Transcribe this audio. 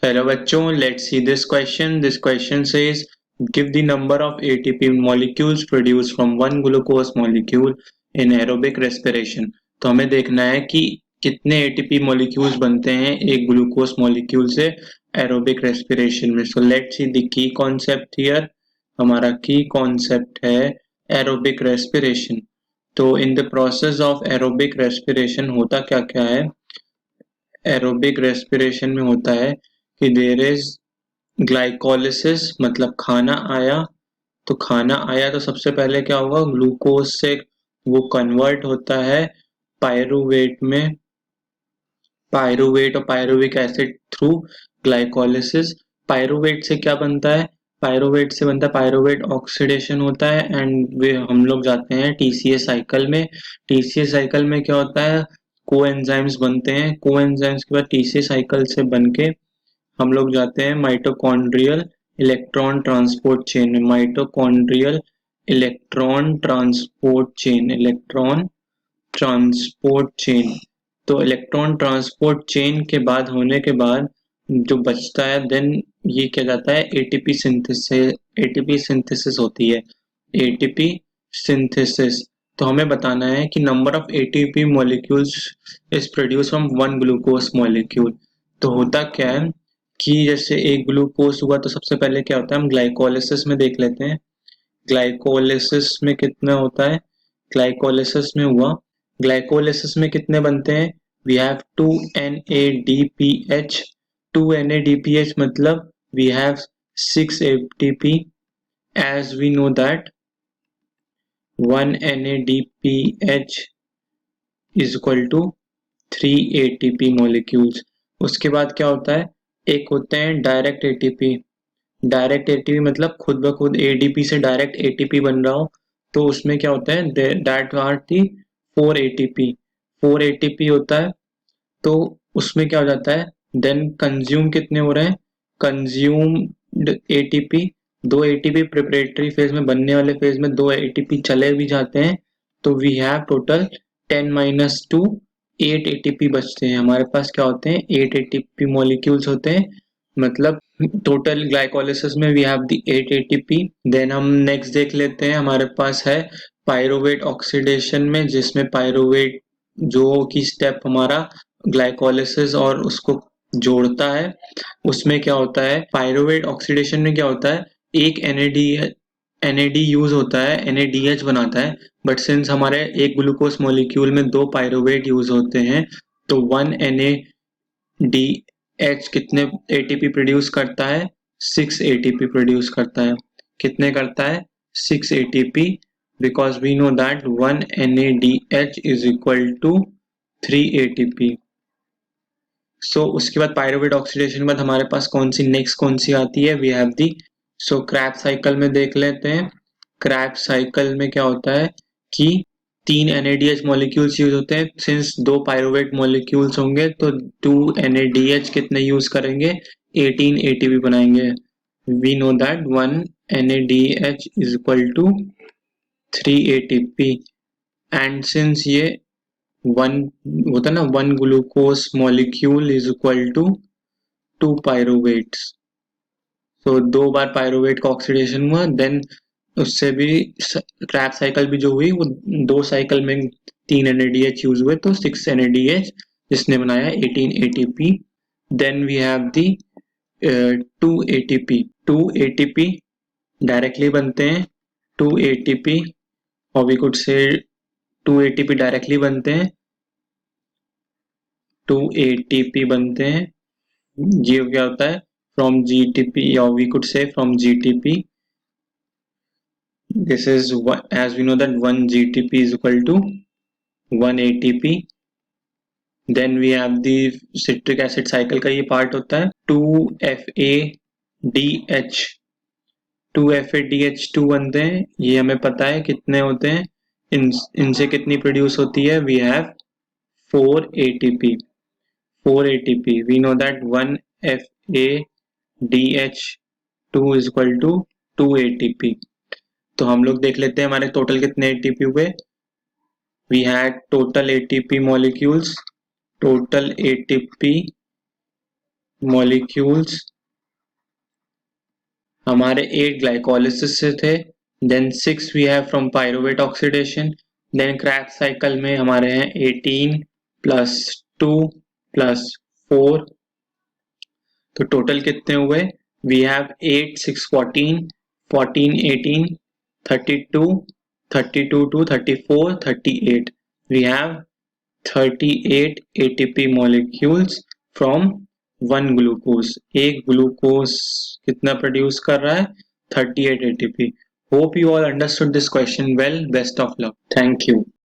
Hello बच्चों, let's see this question. This question says give the number of ATP molecules produced from one glucose molecule in aerobic respiration. तो हमें देखना है कि कितने ATP molecules बनते हैं एक ग्लूकोज molecule से aerobic respiration में. So let's see the key concept here. हमारा key concept है aerobic respiration. तो in the process of aerobic respiration होता क्या क्या है. एरोबिक रेस्पिरेशन में होता है कि देयर इज ग्लाइकोलिसिस, मतलब खाना आया. तो खाना आया तो सबसे पहले क्या होगा, ग्लूकोज से वो कन्वर्ट होता है पायरुवेट में, पायरुवेट और pyruvic acid through glycolysis. Pyruvate से क्या बनता है, पायरुवेट से बनता है पायरुवेट ऑक्सीडेशन होता है एंड वे हम लोग जाते हैं टीसीए साइकिल में. टीसीए साइकिल में क्या होता है, कोएंजाइम्स बनते हैं. कोएंजाइम्स के बाद टीसीए साइकिल से बनके हम लोग जाते हैं माइटोकॉन्ड्रियल इलेक्ट्रॉन ट्रांसपोर्ट चेन में. Mitochondrial electron transport chain, electron transport chain. तो इलेक्ट्रॉन ट्रांसपोर्ट चेन के बाद होने के बाद जो बचता है देन ये क्या जाता है एटीपी सिंथेसिस. एटीपी सिंथेसिस होती है, एटीपी सिंथेसिस. तो हमें बताना है कि number of ATP molecules is produce from one glucose molecule. तो होता क्या है कि जैसे एक ग्लूकोज हुआ तो सबसे पहले क्या होता है, हम ग्लाइकोलिसिस में देख लेते हैं. ग्लाइकोलिसिस में कितना होता है, ग्लाइकोलिसिस में हुआ, ग्लाइकोलिसिस में कितने बनते हैं, वी हैव 2NADPH. 2NADPH मतलब we have 6 ATP. as we know that 1 NADPH is equal to 3 ATP molecules. उसके बाद क्या होता है, एक होते हैं डायरेक्ट एटीपी. डायरेक्ट एटीपी मतलब खुद ब खुद एडीपी से डायरेक्ट एटीपी बन रहा हो. तो उसमें क्या होता है, that are the 4 ATP. 4 ATP होता है. तो उसमें क्या हो जाता है, देन कंज्यूम कितने हो रहे हैं, consumed ATP. 2 ATP preparatory phase में, बनने वाले फेज में 2 एटीपी चले भी जाते हैं. तो वी हैव टोटल 10 - 2 8 एटीपी बचते हैं. हमारे पास क्या होते हैं, 8 एटीपी मॉलिक्यूल्स होते हैं. मतलब टोटल ग्लाइकोलिसिस में we have the 8 ATP. Then हम नेक्स्ट देख लेते हैं, हमारे पास है पायरुवेट ऑक्सीडेशन में, जिसमें पायरुवेट जो की स्टेप हमारा ग्लाइकोलिसिस और उसको जोड़ता है. उसमें क्या होता है, पायरुवेट ऑक्सीडेशन में क्या होता है, एक NAD यूज होता है, NADH बनाता है. बट सिंस हमारे एक ग्लूकोज मॉलिक्यूल में 2 पायरुवेट यूज होते हैं तो 1 NADH कितने एटीपी प्रोड्यूस करता है, 6 एटीपी प्रोड्यूस करता है. कितने करता है, 6 ATP. because we know that 1 NADH is equal to 3 ATP. सो उसके बाद पायरुवेट ऑक्सीडेशन के बाद हमारे पास कौन सी नेक्स्ट कौन सी आती है, we have the. So crab cycle में देख लेते हैं. क्रैब साइकिल में क्या होता है कि 3 NADH मॉलिक्यूल्स यूज होते हैं. सिंस 2 पायरुवेट मॉलिक्यूल्स होंगे तो 2 NADH कितने यूज करेंगे, 18 ATP बनाएंगे. We know that 1 NADH is equal to 3 ATP. And since ये वन होता है ना, 1 glucose molecule is equal to 2 pyruvates. तो 2 बार पायरुवेट का ऑक्सीडेशन हुआ, देन उससे भी क्रैब साइकिल भी जो हुई वो 2 साइकिल में 3 NADH यूज हुए तो 6 NADH जिसने बनाया 18 ATP. Then we have the 2 ATP. 2 ATP directly बनते हैं, 2 ATP और we could say 2 ATP directly बनते हैं, 2 ATP बनते हैं. ये क्या होता है, from GTP or we could say from GTP. This is as we know that 1 GTP is equal to 1 ATP. Then we have the citric acid cycle का ये पार्ट होता है 2FADH. 2FADH2 बनते हैं, ये हमें पता है कितने होते हैं. इनसे कितनी प्रोड्यूस होती है, we have 4 ATP. 4 ATP. We know that 1 FADH2 is equal to 2 ATP. तो हम लोग देख लेते हैं हमारे टोटल कितने ATP हुए. We had total ATP molecules. Total ATP molecules हमारे 8 glycolysis से थे, then 6 we have from pyruvate oxidation, then Krebs cycle में हमारे हैं 18 plus 2 plus 4, तो टोटल कितने हुए? We have 8 6 14 14 18 32 32 to 34 38, we have 38 ATP molecules from one glucose. एक ग्लूकोज कितना प्रोड्यूस कर रहा है? 38 ATP. Hope you all understood this question well. Best of luck. Thank you.